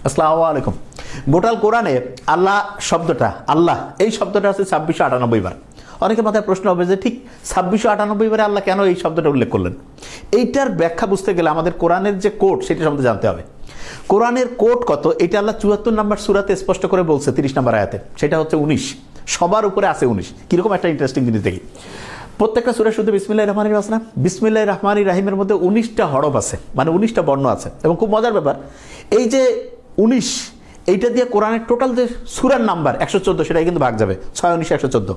আসসালামু আলাইকুম। গোটাল কোরআনে আল্লাহ শব্দটা, আল্লাহ এই শব্দটা আছে 2698 বার। অনেকের মাথায় প্রশ্ন হবে যে ঠিক 2698 বারে আল্লাহ কেন এই শব্দটা উল্লেখ করলেন? এইটার ব্যাখ্যা বুঝতে গেলে আমাদের কোরআনের যে কোড সেটা সম্বন্ধে জানতে হবে। কোরআনের কোড কত এটা আল্লাহ 74 নম্বর সূরাতে স্পষ্ট করে বলছে 30 নম্বর আয়াতে, সেটা হচ্ছে 19। সবার উপরে আছে 19। কিরকম একটা ইন্টারেস্টিং জিনিস দেখি, প্রত্যেকটা সূরা শুধু বিসমিল্লাহির রহমানির রহিম আছে না, বিসমিল্লাহির রহমানির রহিমের মধ্যে 19টা হরফ আছে, মানে 19টা বর্ণ আছে। এবং খুব মজার ব্যাপার, এই যে 19 এইটা দিয়ে কোরআনের টোটাল যে সূরার নাম্বার 114, সেটাই কিন্তু ভাগ যাবে 6 19 114।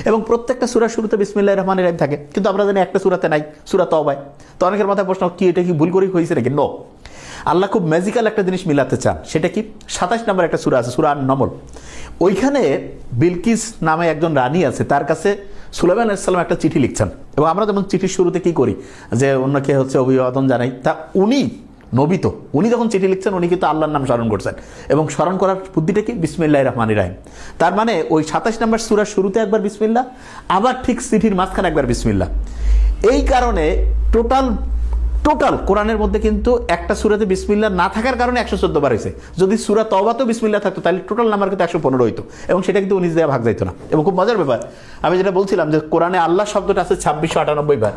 এবং প্রত্যেকটা সূরার শুরুতে বিসমিল্লাহির রহমানির রহিম থাকে, কিন্তু আমরা জানি একটা সূরাতে নাই, সূরা তওবায়। তো অনেকের মাথায় প্রশ্ন, কি এটা কি ভুল করেই হয়েছে নাকি? নো, আল্লাহ খুব ম্যাজিক্যাল একটা জিনিস মিলাতে চান। সেটা কি? 27 নম্বর একটা সূরা আছে, সূরা আন-নমল। ওইখানে বিলকিস নামে একজন রানী আছে, তার কাছে সুলাইমান আলাইহিস সালাম একটা চিঠি লিখছেন। এবং আমরা যেমন চিঠির শুরুতে কি করি যে অন্যকে হচ্ছে অভিবাদন জানাই, তা উনি নবী, তো উনি যখন চিঠি লিখছেন উনি কিন্তু আল্লাহর নাম স্মরণ করছেন। এবং স্মরণ করার বুদ্ধিটা কি? বিসমিল্লাহির রহমানির রহিম। তার মানে ওই 27 নম্বর সূরার শুরুতে একবার বিসমিল্লাহ, আবার ঠিক চিঠির মাঝখানে একবার বিসমিল্লাহ। এই কারণে টোটাল কোরআনের মধ্যে কিন্তু একটা সূরাতে বিসমিল্লাহ না থাকার কারণে 114 বার হয়েছে। যদি সূরা তওবাতেও বিসমিল্লাহ থাকতো তাহলে টোটাল নাম্বার কিন্তু 115 হইতো, এবং সেটা কিন্তু 19 দিয়ে ভাগ যাইতো না। এবং খুব মজার ব্যাপার, আমি যেটা বলছিলাম যে কোরআনে আল্লাহ শব্দটা আছে 2698 বার,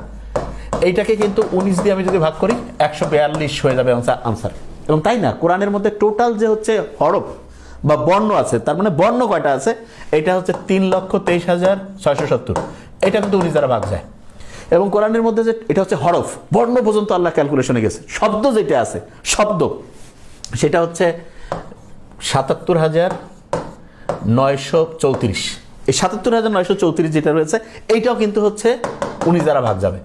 এইটাকে কিন্তু 19 দিয়ে আমি যদি ভাগ করি 142 হয়ে যাবে আনসার। এবং তাই না, কোরআনের মধ্যে টোটাল যে হচ্ছে হরফ বা বর্ণ আছে, তার মানে বর্ণ কয়টা আছে? এটা হচ্ছে 3,23,670। এটা কিন্তু 19 দ্বারা ভাগ যায়। এবং কোরআনের মধ্যে যে এটা হচ্ছে হরফ, বর্ণ পর্যন্ত আল্লাহ ক্যালকুলেশনে গেছে। শব্দ যেটা আছে, শব্দ সেটা হচ্ছে 77,934। এই 77,934 যেটা রয়েছে এইটাও কিন্তু হচ্ছে 19 দ্বারা ভাগ যাবে।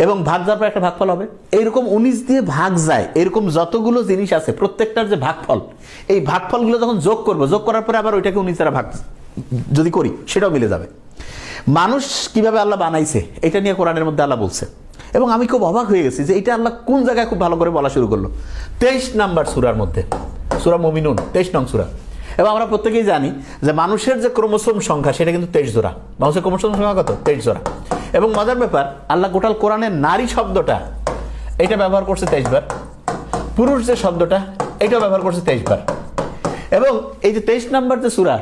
এবং ভাগ যাওয়ার পর একটা ভাগফল হবে। এইরকম 19 দিয়ে ভাগ যায়, এরকম যতগুলো জিনিস আছে প্রত্যেকটার যে ভাগফল, এই ভাগফলগুলো যখন যোগ করবো, যোগ করার পরে আবার ওইটাকে 19 দ্বারা ভাগ যদি করি সেটাও মিলে যাবে। মানুষ কিভাবে আল্লাহ বানাইছে এটা নিয়ে কোরআনের মধ্যে আল্লাহ বলছে। এবং আমি খুব অবাক হয়ে গেছি যে এটা আল্লাহ কোন জায়গায় খুব ভালো করে বলা শুরু করলো। 23 নম্বর সূরার মধ্যে, সূরা মুমিনুন 23 নং সূরা। এবং আমরা প্রত্যেকেই জানি যে মানুষের যে ক্রোমোসোম সংখ্যা সেটা কিন্তু 23 জোড়া। মানুষের ক্রোমোসোম সংখ্যা কত? 23 জোড়া। এবং মজার ব্যাপার, আল্লাহ গোটাল কোরআনের নারী শব্দটা এটা ব্যবহার করছে 23 বার, পুরুষ যে শব্দটা এটাও ব্যবহার করছে 23 বার। এবং এই যে 23 নম্বর যে সূরা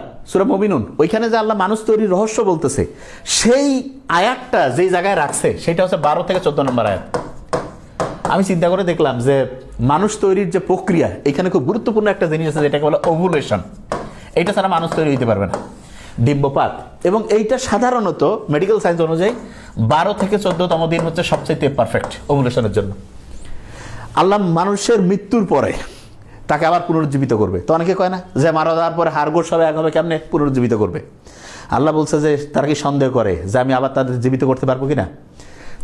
মুমিনুন, ওইখানে যে আল্লাহ মানুষ তৈরির রহস্য বলতেছে, সেই আয়াতটা যেই জায়গায় রাখছে সেটা হচ্ছে 12 থেকে 14 নম্বর আয়াত। আমি চিন্তা করে দেখলাম যে মানুষ তৈরির যে প্রক্রিয়া, এখানে খুব গুরুত্বপূর্ণ একটা জিনিস আছে যেটাকে বলে ওভুলেশন। এইটা ছাড়া মানুষ তৈরি হইতে পারবে না, ডিম্বপাত। এবং এইটা সাধারণত মেডিকেল সায়েন্স অনুযায়ী 12 থেকে 14তম দিন হচ্ছে সবচেয়ে পারফেক্ট ওভুলেশনের জন্য। আল্লাহ মানুষের মৃত্যুর পরে তাকে আবার পুনরুজ্জীবিত করবে। তো অনেকে কয় না যে মারা যাওয়ার পরে হাড়গোড় সবাই একভাবে কেমনে পুনরুজ্জীবিত করবে? আল্লাহ বলছে যে তারা কি সন্দেহ করে যে আমি আবার তাদের জীবিত করতে পারবো কিনা?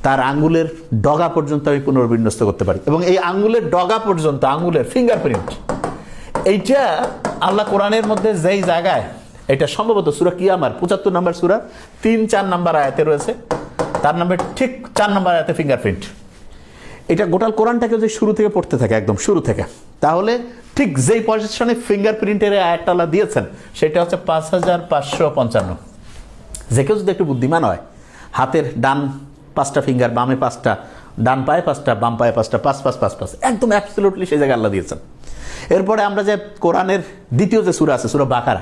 তার আঙ্গুলের ডগা পর্যন্ত আমি পুনর্বিন্যস্ত করতে পারি। এবং এই আঙ্গুলের ডগা পর্যন্ত, আঙ্গুলের ফিঙ্গারপ্রিন্ট, এইটা আল্লাহ কোরআনের মধ্যে যেই জায়গায়, এটা সম্ভবত সূরা কিয়ামার 75 নম্বর সূরা 3-4 নম্বর আয়াতে রয়েছে, তার নাম্বার ঠিক 4 নম্বর আয়াতে ফিঙ্গারপ্রিন্ট। এটা গোটাল কোরআনটাকে যদি শুরু থেকে পড়তে থাকে, একদম শুরু থেকে, তাহলে ঠিক যেই পজিশনে ফিঙ্গারপ্রিন্টের আয়াতটা আল্লাহ দিয়েছেন সেটা হচ্ছে 5555। যে কেউ যদি একটু বুদ্ধিমান হয়, হাতের ডান 5টা ফিঙ্গার, বামে 5টা, ডান পায়ে 5টা, বাম পায়ে 5টা, 5 5 5 5, একদম অ্যাবসলিউটলি সেই জায়গায় আল্লাহ দিয়েছেন। এরপরে আমরা যে কোরআনের দ্বিতীয় যে সূরা আছে, সূরা বাকারা,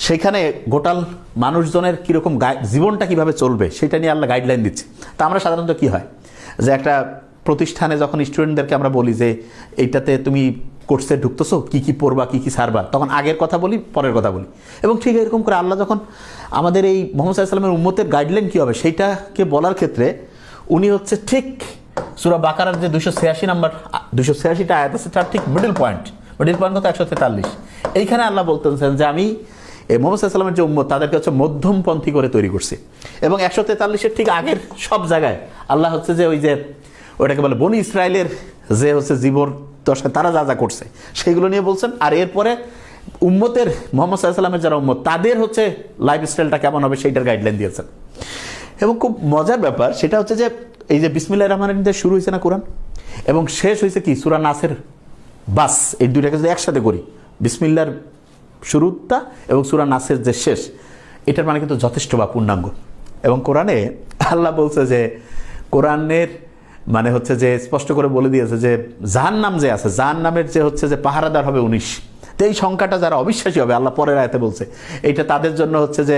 সেখানে গোটাল মানুষজনের কীরকম জীবনটা কিভাবে চলবে সেটা নিয়ে আল্লাহ গাইডলাইন দিচ্ছে। তা আমরা সাধারণত কি হয় যে একটা প্রতিষ্ঠানে যখন স্টুডেন্টদেরকে আমরা বলি যে এইটাতে তুমি কোর্সে ঢুকতেছো, কী কী পড়বা, কী কী ছাড়বা, তখন আগের কথা বলি, পরের কথা বলি। এবং ঠিক এরকম করে আল্লাহ যখন আমাদের এই মুহাম্মদ সাল্লাল্লাহু আলাইহি ওয়াসাল্লামের উম্মতের গাইডলাইন কী হবে সেইটাকে বলার ক্ষেত্রে উনি হচ্ছে ঠিক সূরা বাকারার যে 286টা আয়াত আছে তার ঠিক মিডল পয়েন্ট কত? 143। এইখানে আল্লাহ বলতেছেন যে আমি এই মুহাম্মদ সাল্লাল্লাহু আলাইহি ওয়াসাল্লামের যে উম্মত তাদেরকে হচ্ছে মধ্যমপন্থী করে তৈরি করছি। এবং 143-এর ঠিক আগের সব জায়গায় আল্লাহ হচ্ছে যে ওই যে ওইটাকে বলে বনি ইসরায়েলের যে হচ্ছে জীবন দশায় তারা যা যা করছে সেইগুলো নিয়ে বলছেন। আর এরপরে উম্মতের মুহাম্মদ সাল্লাল্লাহু আলাইহি ওয়াসাল্লামের যারা উম্মত তাদের হচ্ছে লাইফস্টাইলটা কেমন হবে সেইটার গাইডলাইন দিয়েছেন। এবং খুব মজার ব্যাপার সেটা হচ্ছে যে এই যে বিসমিল্লাহির রহমানির রহিম দিয়ে শুরু হয়েছে না কোরআন, এবং শেষ হয়েছে কি? সূরা নাসের। বাস এই দুইটাকে যদি একসাথে করি, বিসমিল্লাহর শুরুটা এবং সূরা নাসের যে শেষ, এটার মানে কিন্তু যথেষ্ট বা পূর্ণাঙ্গ। এবং কোরআনে আল্লাহ বলছে যে কোরআনের মানে হচ্ছে যে স্পষ্ট করে বলে দিয়েছে যে জাহান্নাম যে আছে, জাহান্নামের যে হচ্ছে যে পাহারাদার হবে 19, তো এই সংখ্যাটা যারা অবিশ্বাসী হবে, আল্লাহ পরের আয়াতে বলছে, এটা তাদের জন্য হচ্ছে যে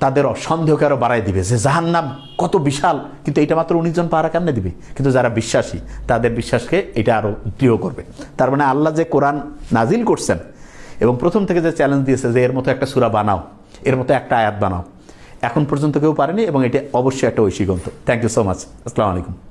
তাদের সন্দেহকে আরও বাড়াই দিবে যে জাহান্নাম কত বিশাল, কিন্তু এটা মাত্র 19 জন পাহারা কেমনে দিবে। কিন্তু যারা বিশ্বাসী তাদের বিশ্বাসকে এটা আরও দৃঢ় করবে। তার মানে আল্লাহ যে কোরআন নাজিল করছেন এবং প্রথম থেকে যে চ্যালেঞ্জ দিয়েছে যে এর মতো একটা সূরা বানাও, এর মতো একটা আয়াত বানাও, এখন পর্যন্ত কেউ পারেনি এবং এটা অবশ্যই একটা ঐশী গ্রন্থ। Thank you so much. আসসালামু আলাইকুম।